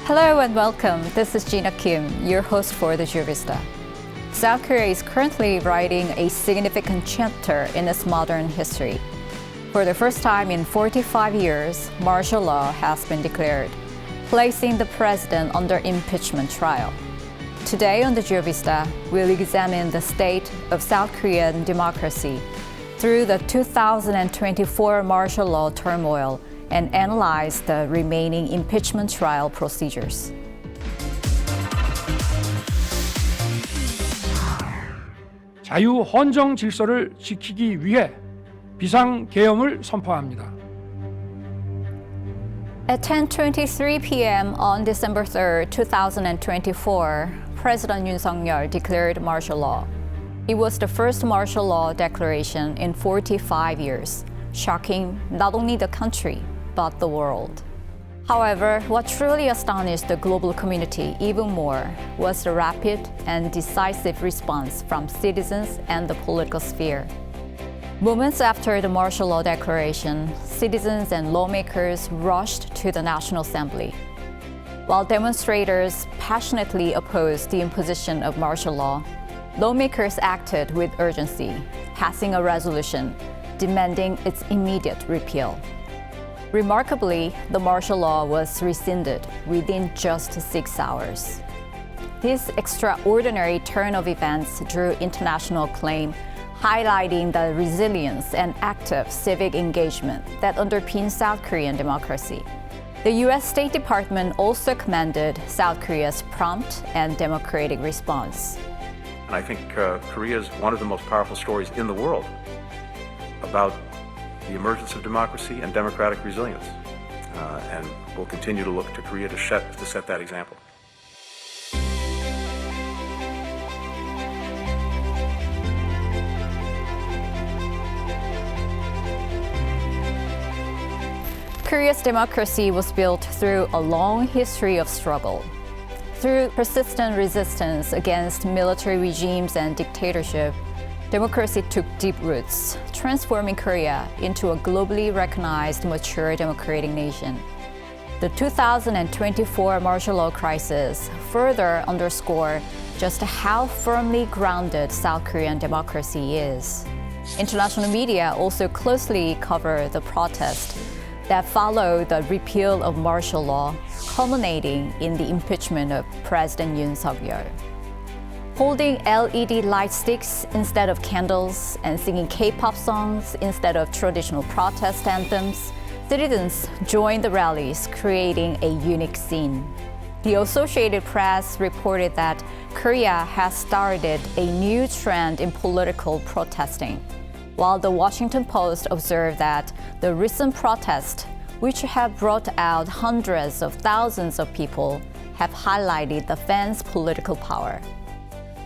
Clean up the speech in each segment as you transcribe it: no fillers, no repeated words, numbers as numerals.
Hello and welcome. This is Jina Kim, your host for the GEOVISTA. South Korea is currently writing a significant chapter in its modern history. For the first time in 45 years, martial law has been declared, placing the president under impeachment trial. Today on the GEOVISTA, we'll examine the state of South Korean democracy through the 2024 martial law turmoil and analyze the remaining impeachment trial procedures. 자유 헌정 질서를 지키기 위해 비상계엄을 선포합니다. At 10:23 p.m. on December 3rd, 2024, President Yoon Suk-yeol declared martial law. It was the first martial law declaration in 45 years, shocking not only the country, but the world. However, what truly astonished the global community even more was the rapid and decisive response from citizens and the political sphere. Moments after the martial law declaration, citizens and lawmakers rushed to the National Assembly. While demonstrators passionately opposed the imposition of martial law, lawmakers acted with urgency, passing a resolution demanding its immediate repeal. Remarkably, the martial law was rescinded within just 6 hours. This extraordinary turn of events drew international acclaim, highlighting the resilience and active civic engagement that underpins South Korean democracy. The U.S. State Department also commended South Korea's prompt and democratic response. I think Korea is one of the most powerful stories in the world about the emergence of democracy and democratic resilience. And we'll continue to look to Korea to set that example. Korea's democracy was built through a long history of struggle. Through persistent resistance against military regimes and dictatorship, democracy took deep roots, transforming Korea into a globally recognized, mature democratic nation. The 2024 martial law crisis further underscored just how firmly grounded South Korean democracy is. International media also closely covered the protest that followed the repeal of martial law, culminating in the impeachment of President Yoon Suk-yeol. Holding LED light sticks instead of candles and singing K-pop songs instead of traditional protest anthems, citizens joined the rallies, creating a unique scene. The Associated Press reported that Korea has started a new trend in political protesting, while the Washington Post observed that the recent protests, which have brought out hundreds of thousands of people, have highlighted the fans' political power.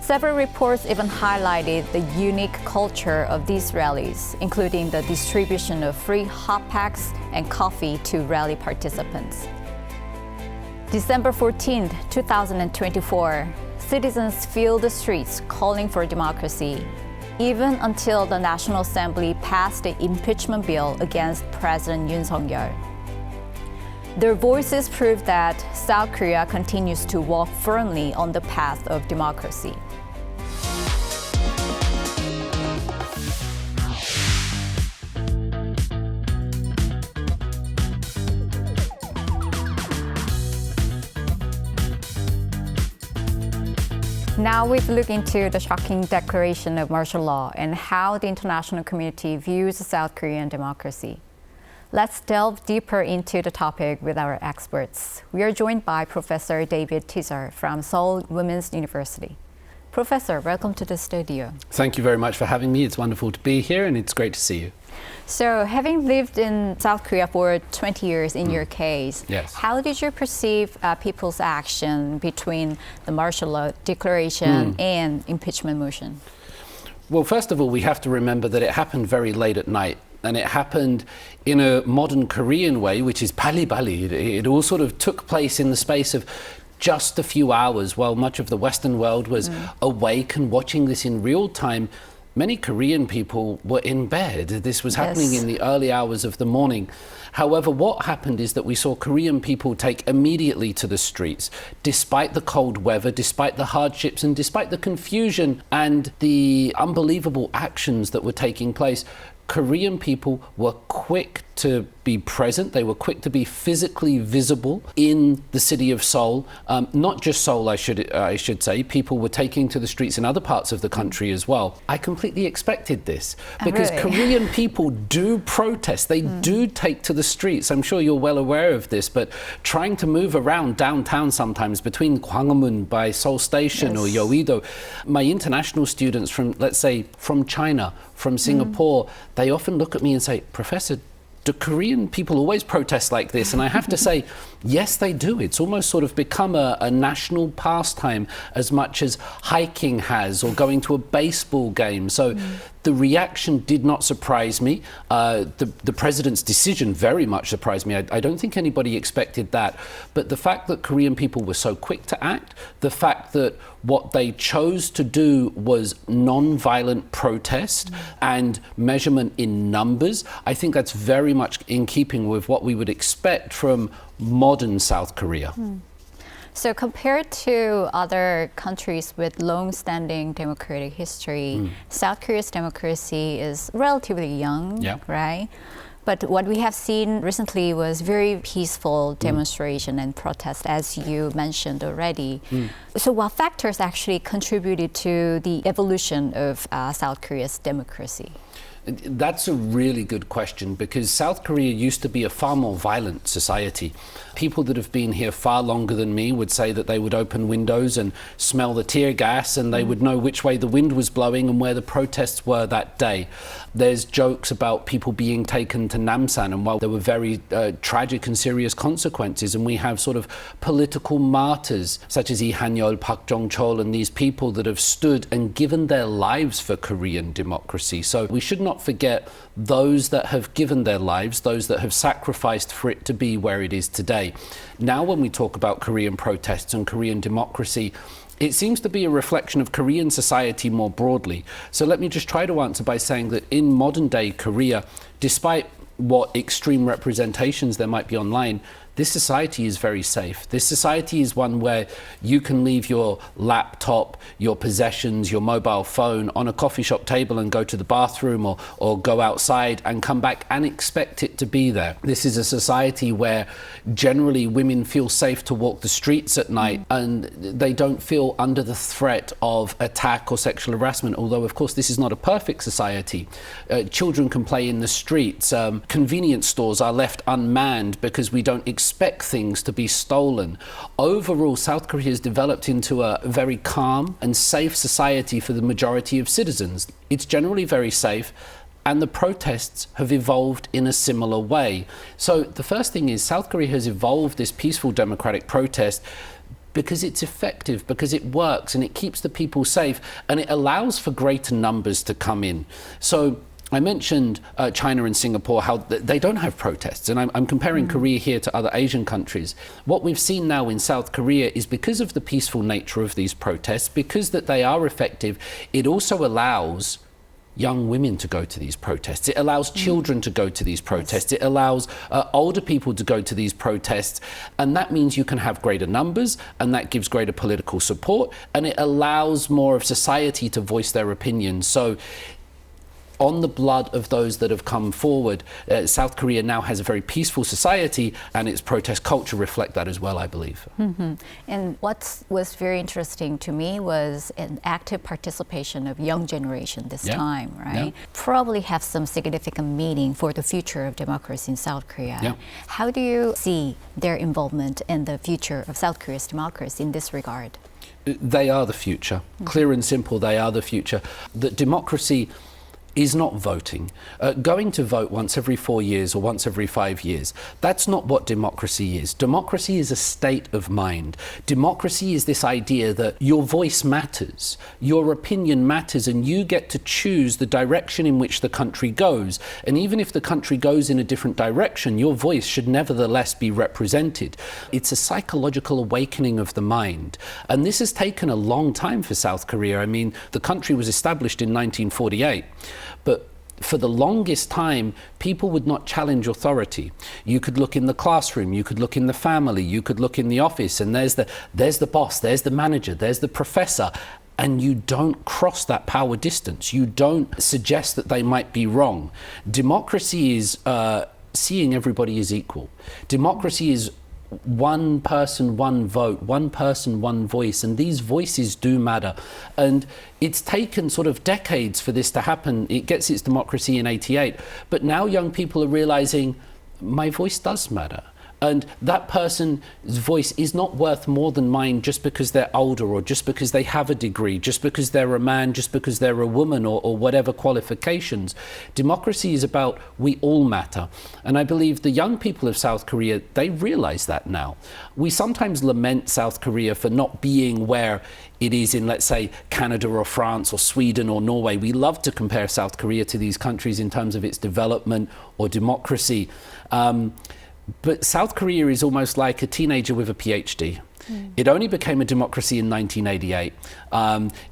Several reports even highlighted the unique culture of these rallies, including the distribution of free hot packs and coffee to rally participants. December 14, 2024, citizens filled the streets calling for democracy, even until the National Assembly passed the impeachment bill against President Yoon Suk-yeol. Their voices prove that South Korea continues to walk firmly on the path of democracy. Now we've looked into the shocking declaration of martial law and how the international community views South Korean democracy. Let's delve deeper into the topic with our experts. We are joined by Professor David Tizzard from Seoul Women's University. Professor, welcome to the studio. Thank you very much for having me. It's wonderful to be here and it's great to see you. So, having lived in South Korea for 20 years in your case, Yes. how did you perceive people's action between the martial law declaration and impeachment motion? Well, first of all, we have to remember that it happened very late at night. And it happened in a modern Korean way, which is bali. It all sort of took place in the space of just a few hours while much of the Western world was awake and watching this in real time. many Korean people were in bed. This was happening Yes. in the early hours of the morning. However, what happened is that we saw Korean people take immediately to the streets, despite the cold weather, despite the hardships, and despite the confusion and the unbelievable actions that were taking place. Korean people were quick to be present. They were quick to be physically visible in the city of Seoul. Not just Seoul, I should say. People were taking to the streets in other parts of the country as well. I completely expected this because really? Korean people do protest. They do take to the streets. I'm sure you're well aware of this, but trying to move around downtown sometimes between Gwanghwamun by Seoul Station or Yeouido, my international students from, let's say, from China, from Singapore, they often look at me and say, Professor, do Korean people always protest like this? And I have to say, yes, they do. It's almost sort of become a national pastime as much as hiking has or going to a baseball game. So the reaction did not surprise me. The president's decision very much surprised me. I don't think anybody expected that. But the fact that Korean people were so quick to act, the fact that what they chose to do was non-violent protest and measurement in numbers, I think that's very much in keeping with what we would expect from modern South Korea. So compared to other countries with long-standing democratic history, South Korea's democracy is relatively young, right? But what we have seen recently was very peaceful demonstration and protest, as you mentioned already. So what factors actually contributed to the evolution of South Korea's democracy? That's a really good question because South Korea used to be a far more violent society. People that have been here far longer than me would say that they would open windows and smell the tear gas and they would know which way the wind was blowing and where the protests were that day. There's jokes about people being taken to Namsan, and while there were very tragic and serious consequences, and we have sort of political martyrs such as Lee Han-yeol, Park Jong-chol, and these people that have stood and given their lives for Korean democracy. So we should not forget those that have given their lives, those that have sacrificed for it to be where it is today. Now when we talk about Korean protests and Korean democracy, it seems to be a reflection of Korean society more broadly. So let me just try to answer by saying that in modern day Korea, despite what extreme representations there might be online, this society is very safe. This society is one where you can leave your laptop, your possessions, your mobile phone on a coffee shop table and go to the bathroom or go outside and come back and expect it to be there. This is a society where generally women feel safe to walk the streets at night and they don't feel under the threat of attack or sexual harassment, although of course this is not a perfect society. Children can play in the streets. Convenience stores are left unmanned because we don't expect things to be stolen. Overall, South Korea has developed into a very calm and safe society for the majority of citizens. It's generally very safe, and the protests have evolved in a similar way. So the first thing is South Korea has evolved this peaceful democratic protest because it's effective, because it works, and it keeps the people safe, and it allows for greater numbers to come in. So I mentioned China and Singapore, how they don't have protests, and I'm comparing Korea here to other Asian countries. What we've seen now in South Korea is because of the peaceful nature of these protests, because that they are effective, it also allows young women to go to these protests. It allows children to go to these protests. It allows older people to go to these protests. And that means you can have greater numbers, and that gives greater political support, and it allows more of society to voice their opinions. So on the blood of those that have come forward, South Korea now has a very peaceful society, and its protest culture reflect that as well, I believe. And what was very interesting to me was an active participation of young generation this time, right? Probably have some significant meaning for the future of democracy in South Korea. How do you see their involvement in the future of South Korea's democracy in this regard? They are the future. Clear and simple, they are the future. That democracy is not voting. Going to vote once every 4 years or once every 5 years, that's not what democracy is. Democracy is a state of mind. Democracy is this idea that your voice matters, your opinion matters, and you get to choose the direction in which the country goes. And even if the country goes in a different direction, your voice should nevertheless be represented. It's a psychological awakening of the mind. And this has taken a long time for South Korea. I mean, the country was established in 1948. But for the longest time, people would not challenge authority. You could look in the classroom, you could look in the family, you could look in the office, and there's the boss, there's the manager, there's the professor, and you don't cross that power distance. You don't suggest that they might be wrong. Democracy is seeing everybody as equal. Democracy is one person, one vote, one person, one voice, and these voices do matter. And it's taken sort of decades for this to happen. It gets its democracy in 88, but now young people are realizing my voice does matter. And that person's voice is not worth more than mine just because they're older or just because they have a degree, just because they're a man, just because they're a woman or whatever qualifications. Democracy is about we all matter. And I believe the young people of South Korea, they realize that now. We sometimes lament South Korea for not being where it is in, let's say, Canada or France or Sweden or Norway. We love to compare South Korea to these countries in terms of its development or democracy. But South Korea is almost like a teenager with a PhD. It only became a democracy in 1988.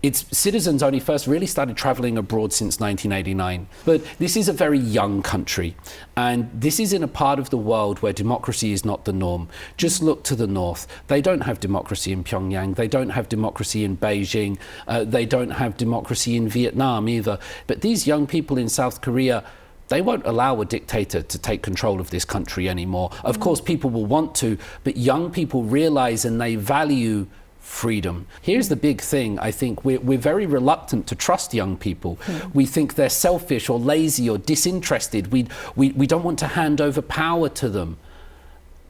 Its citizens only first really started traveling abroad since 1989. But this is a very young country. And this is in a part of the world where democracy is not the norm. Just look to the north. They don't have democracy in Pyongyang. They don't have democracy in Beijing. They don't have democracy in Vietnam either. But these young people in South Korea, they won't allow a dictator to take control of this country anymore. Of course, people will want to, but young people realize and they value freedom. Here's the big thing. I think we're very reluctant to trust young people. We think they're selfish or lazy or disinterested. We don't want to hand over power to them.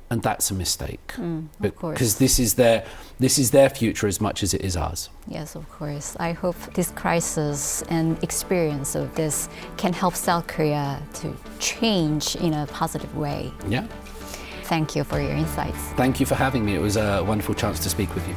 And that's a mistake, because this is their future as much as it is ours. Yes, of course. I hope this crisis and experience of this can help South Korea to change in a positive way. Yeah. Thank you for your insights. Thank you for having me. It was a wonderful chance to speak with you.